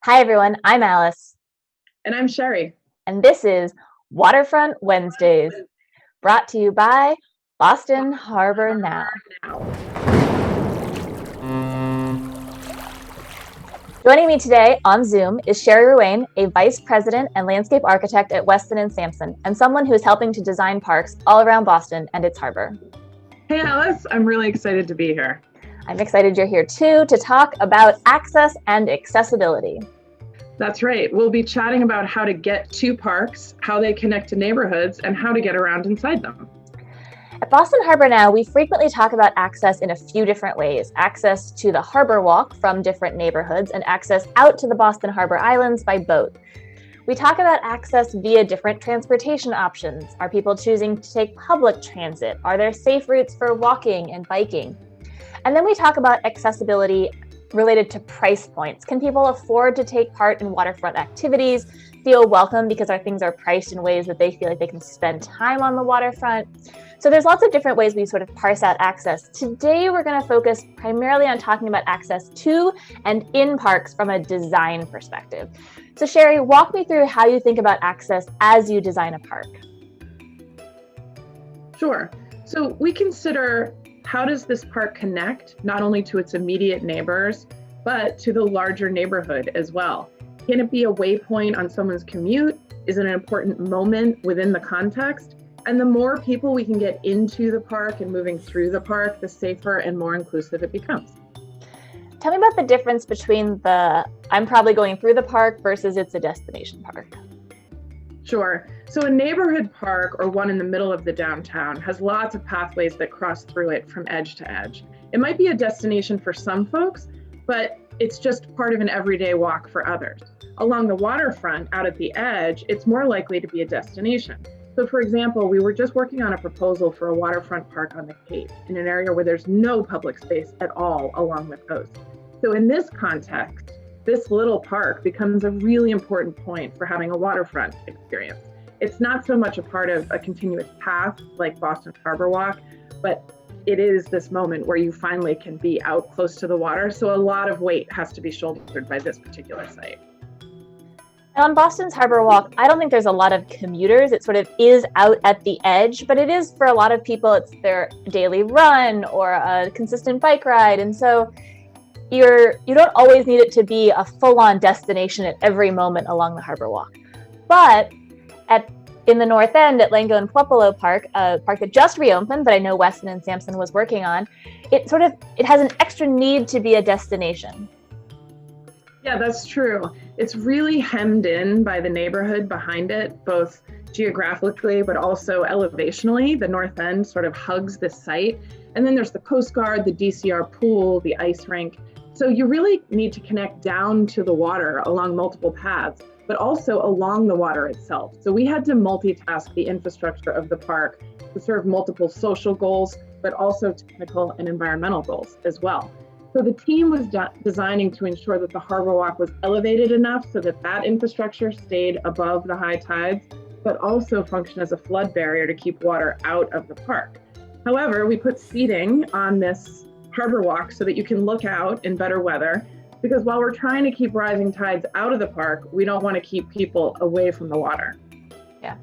Hi, everyone. I'm Alice. And I'm Cheri. And this is Waterfront Wednesdays, brought to you by Boston Harbor Now. Joining me today on Zoom is Cheri Ruane, a vice president and landscape architect at Weston and Sampson, and someone who is helping to design parks all around Boston and its harbor. Hey, Alice. I'm really excited to be here. I'm excited you're here too to talk about access and accessibility. That's right. We'll be chatting about how to get to parks, how they connect to neighborhoods, and how to get around inside them. At Boston Harbor Now, we frequently talk about access in a few different ways. Access to the harbor walk from different neighborhoods and access out to the Boston Harbor Islands by boat. We talk about access via different transportation options. Are people choosing to take public transit? Are there safe routes for walking and biking? And then we talk about accessibility related to price points. Can people afford to take part in waterfront activities, feel welcome because our things are priced in ways that they feel like they can spend time on the waterfront? So there's lots of different ways we sort of parse out access. Today, we're going to focus primarily on talking about access to and in parks from a design perspective. So Cheri, walk me through how you think about access as you design a park. Sure. So we consider, how does this park connect not only to its immediate neighbors, but to the larger neighborhood as well? Can it be a waypoint on someone's commute? Is it an important moment within the context? And the more people we can get into the park and moving through the park, the safer and more inclusive it becomes. Tell me about the difference between the I'm probably going through the park versus it's a destination park. Sure. So a neighborhood park, or one in the middle of the downtown, has lots of pathways that cross through it from edge to edge. It might be a destination for some folks, but it's just part of an everyday walk for others. Along the waterfront, out at the edge, it's more likely to be a destination. So for example, we were just working on a proposal for a waterfront park on the Cape in an area where there's no public space at all along the coast. So in this context, this little park becomes a really important point for having a waterfront experience. It's not so much a part of a continuous path like Boston Harbor Walk, but it is this moment where you finally can be out close to the water. So a lot of weight has to be shouldered by this particular site. And on Boston's Harbor Walk, I don't think there's a lot of commuters. It sort of is out at the edge, but it is for a lot of people, it's their daily run or a consistent bike ride. And so you don't always need it to be a full-on destination at every moment along the Harbor Walk. But in the North End at Langone Puopolo Park, a park that just reopened, that I know Weston and Sampson was working on, it has an extra need to be a destination. Yeah, that's true. It's really hemmed in by the neighborhood behind it, both geographically, but also elevationally. The North End sort of hugs this site. And then there's the Coast Guard, the DCR pool, the ice rink. So you really need to connect down to the water along multiple paths, but also along the water itself. So we had to multitask the infrastructure of the park to serve multiple social goals, but also technical and environmental goals as well. So the team was designing to ensure that the Harbor Walk was elevated enough so that that infrastructure stayed above the high tides, but also functioned as a flood barrier to keep water out of the park. However, we put seating on this Harbor Walk so that you can look out in better weather, because while we're trying to keep rising tides out of the park, we don't want to keep people away from the water. Yeah.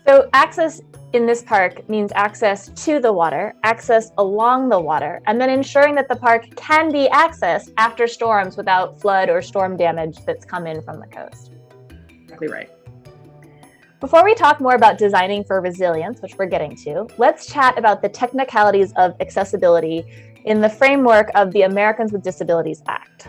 So access in this park means access to the water, access along the water, and then ensuring that the park can be accessed after storms without flood or storm damage that's come in from the coast. Exactly right. Before we talk more about designing for resilience, which we're getting to, let's chat about the technicalities of accessibility in the framework of the Americans with Disabilities Act.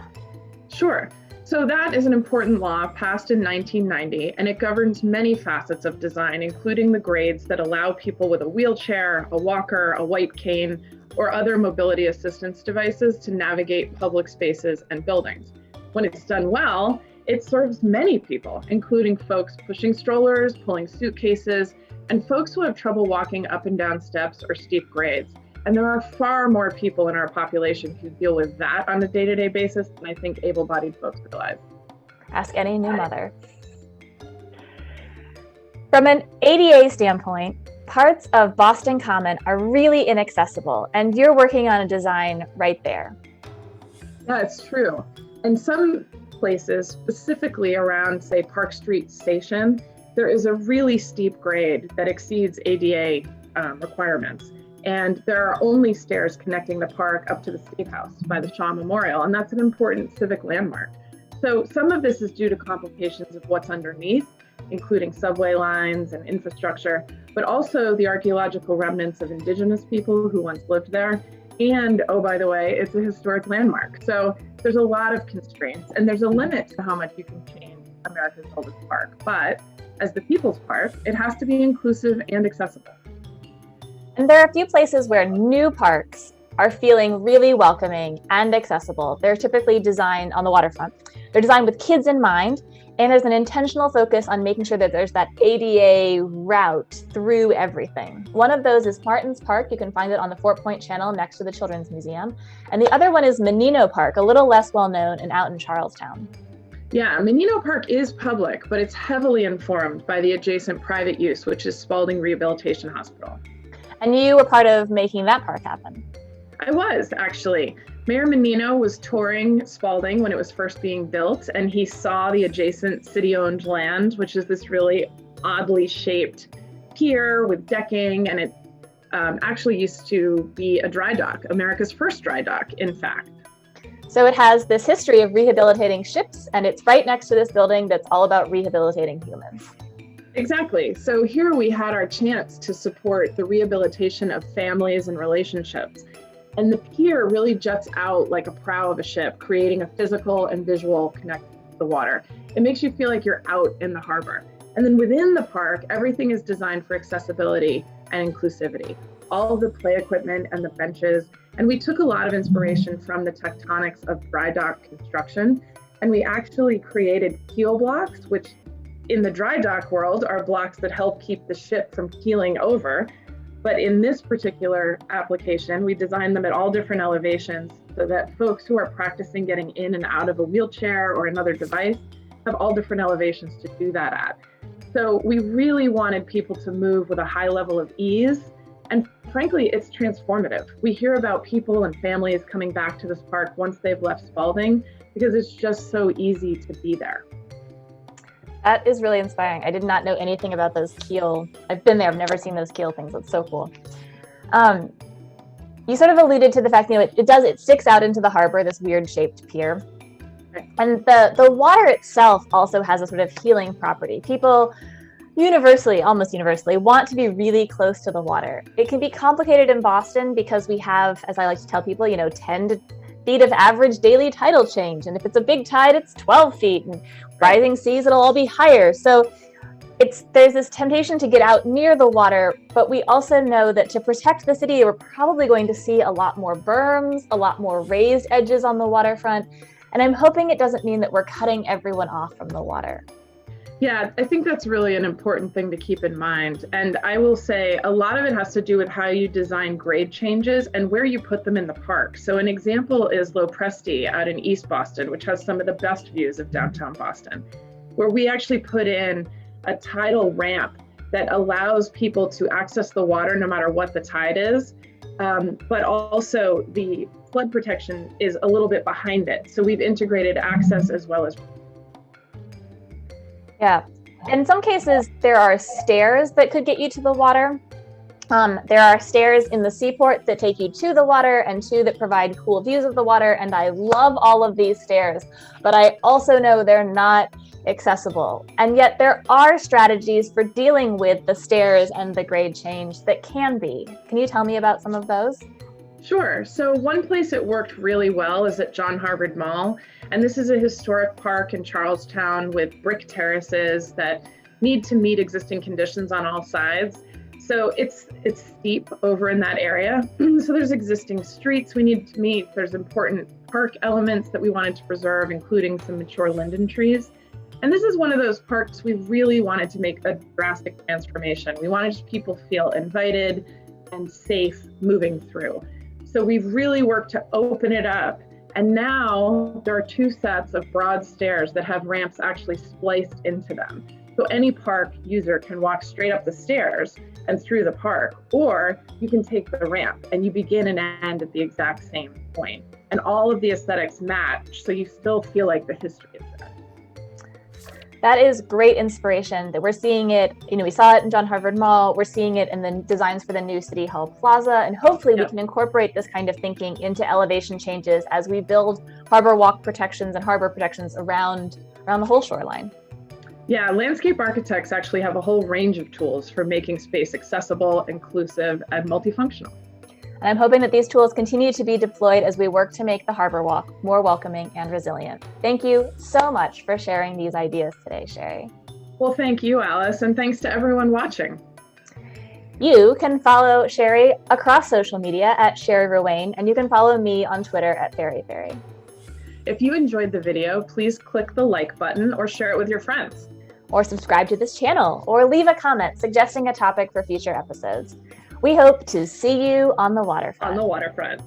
Sure. So that is an important law passed in 1990, and it governs many facets of design, including the grades that allow people with a wheelchair, a walker, a white cane, or other mobility assistance devices to navigate public spaces and buildings. When it's done well, it serves many people, including folks pushing strollers, pulling suitcases, and folks who have trouble walking up and down steps or steep grades. And there are far more people in our population who deal with that on a day-to-day basis than I think able-bodied folks realize. Ask any new mother. From an ADA standpoint, parts of Boston Common are really inaccessible, and you're working on a design right there. Yeah, it's true. And some places, specifically around, say, Park Street Station, there is a really steep grade that exceeds ADA requirements. And there are only stairs connecting the park up to the State House by the Shaw Memorial, and that's an important civic landmark. So some of this is due to complications of what's underneath, including subway lines and infrastructure, but also the archaeological remnants of indigenous people who once lived there. And, oh, by the way, it's a historic landmark. So there's a lot of constraints, and there's a limit to how much you can change America's oldest park. But as the people's park, it has to be inclusive and accessible. And there are a few places where new parks are feeling really welcoming and accessible. They're typically designed on the waterfront. They're designed with kids in mind, and there's an intentional focus on making sure that there's that ADA route through everything. One of those is Martin's Park. You can find it on the Fort Point Channel next to the Children's Museum. And the other one is Menino Park, a little less well known and out in Charlestown. Yeah, Menino Park is public, but it's heavily informed by the adjacent private use, which is Spalding Rehabilitation Hospital. And you were part of making that park happen. I was, actually. Mayor Menino was touring Spalding when it was first being built, and he saw the adjacent city-owned land, which is this really oddly shaped pier with decking, and it actually used to be a dry dock, America's first dry dock, in fact. So it has this history of rehabilitating ships, and it's right next to this building that's all about rehabilitating humans. Exactly. So here we had our chance to support the rehabilitation of families and relationships. And the pier really juts out like a prow of a ship, creating a physical and visual connection to the water. It makes you feel like you're out in the harbor. And then within the park, everything is designed for accessibility and inclusivity. All of the play equipment and the benches. And we took a lot of inspiration from the tectonics of dry dock construction. And we actually created keel blocks, which in the dry dock world are blocks that help keep the ship from keeling over. But in this particular application, we designed them at all different elevations so that folks who are practicing getting in and out of a wheelchair or another device have all different elevations to do that at. So we really wanted people to move with a high level of ease. And frankly, it's transformative. We hear about people and families coming back to this park once they've left Spalding because it's just so easy to be there. That is really inspiring. I did not know anything about those keel. I've been there, I've never seen those keel things. That's so cool. You sort of alluded to the fact, it sticks out into the harbor, this weird shaped pier. And the water itself also has a sort of healing property. People almost universally, want to be really close to the water. It can be complicated in Boston because we have, as I like to tell people, 10 feet of average daily tidal change. And if it's a big tide, it's 12 feet. And rising seas, it'll all be higher. So there's this temptation to get out near the water, but we also know that to protect the city, we're probably going to see a lot more berms, a lot more raised edges on the waterfront. And I'm hoping it doesn't mean that we're cutting everyone off from the water. Yeah, I think that's really an important thing to keep in mind. And I will say a lot of it has to do with how you design grade changes and where you put them in the park. So an example is LoPresti out in East Boston, which has some of the best views of downtown Boston, where we actually put in a tidal ramp that allows people to access the water no matter what the tide is. But also the flood protection is a little bit behind it. So we've integrated access as well as. Yeah. In some cases, there are stairs that could get you to the water. There are stairs in the seaport that take you to the water and two that provide cool views of the water. And I love all of these stairs, but I also know they're not accessible. And yet there are strategies for dealing with the stairs and the grade change that can be. Can you tell me about some of those? Sure. So one place it worked really well is at John Harvard Mall. And this is a historic park in Charlestown with brick terraces that need to meet existing conditions on all sides. So it's steep over in that area. So there's existing streets we need to meet. There's important park elements that we wanted to preserve, including some mature linden trees. And this is one of those parks we really wanted to make a drastic transformation. We wanted people to feel invited and safe moving through. So we've really worked to open it up. And now there are two sets of broad stairs that have ramps actually spliced into them. So any park user can walk straight up the stairs and through the park, or you can take the ramp and you begin and end at the exact same point. and all of the aesthetics match, so you still feel like the history is there. That is great inspiration that we're seeing it, we saw it in John Harvard Mall, we're seeing it in the designs for the new City Hall Plaza, and hopefully we can incorporate this kind of thinking into elevation changes as we build harbor walk protections and harbor protections around the whole shoreline. Yeah, landscape architects actually have a whole range of tools for making space accessible, inclusive, and multifunctional. And I'm hoping that these tools continue to be deployed as we work to make the harbor walk more welcoming and resilient. Thank you so much for sharing these ideas today, Cheri. Well, thank you, Alice, and thanks to everyone watching. You can follow Cheri across social media at Cheri Ruane, and you can follow me on Twitter at FairyFairy. If you enjoyed the video, please click the like button or share it with your friends. Or subscribe to this channel, or leave a comment suggesting a topic for future episodes. We hope to see you on the waterfront. On the waterfront.